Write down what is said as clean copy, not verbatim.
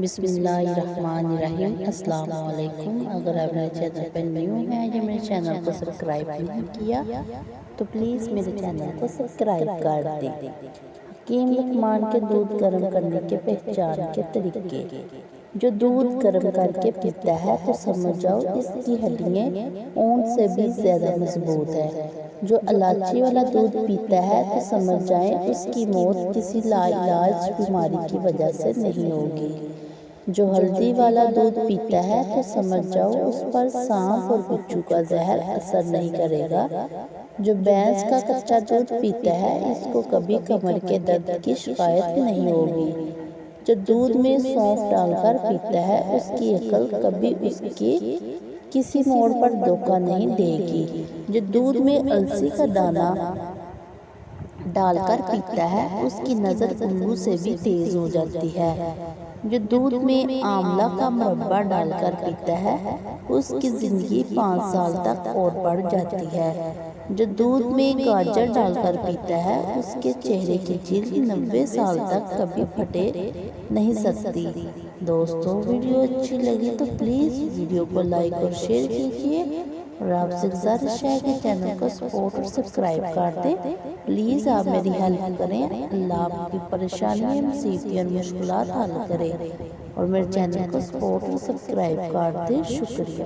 بسم اللہ الرحمن الرحیم۔ السلام علیکم۔ اگر آپ میرے چینل پر نیو ہیں یا میرے چینل کو سبسکرائب نہیں کیا تو پلیز میرے چینل کو سبسکرائب کر دیں۔ حکیم لقمان کے دودھ گرم کرنے کے پہچان کے طریقے۔ جو دودھ گرم کر کے پیتا ہے تو سمجھ جاؤ اس کی ہڈیاں اونٹ سے بھی زیادہ مضبوط ہے۔ جو الائچی والا دودھ پیتا ہے تو سمجھ جائیں اس کی موت کسی لا علاج بیماری کی وجہ سے نہیں ہوگی۔ جو ہلدی والا دودھ پیتا ہے تو سمجھ جاؤ اس پر سانپ اور بچھو کا زہر اثر نہیں کرے گا۔ جو بھینس کا کچا دودھ پیتا ہے اس کو کبھی کمر کے درد کی شکایت نہیں ہوگی۔ جو دودھ میں سونف ڈال کر پیتا ہے اس کی عقل کبھی اس کی کسی موڑ پر دھوکہ نہیں دے گی۔ جو دودھ میں السی کا دانہ ڈال کر پیتا ہے اس کی نظر الو سے بھی تیز ہو جاتی ہے۔ جو دودھ میں آملہ کا مربع ڈال کر پیتا ہے اس کی زندگی 5 سال تک اور بڑھ جاتی ہے۔ جو دودھ میں گاجر ڈال کر پیتا ہے اس کے چہرے کی جلد 90 سال تک کبھی پھٹے نہیں سکتی۔ دوستو ویڈیو اچھی لگی تو پلیز ویڈیو کو لائک اور شیئر کیجئے اور آپ سے گزارش ہے کہ چینل کو سپورٹ اور سبسکرائب کر دیں۔ پلیز آپ میری ہیلپ کریں، اللہ آپ کی پریشانیاں مصیبتیں اور مشکلات حل کرے اور میرے چینل کو سپورٹ اور سبسکرائب کر دیں۔ شکریہ۔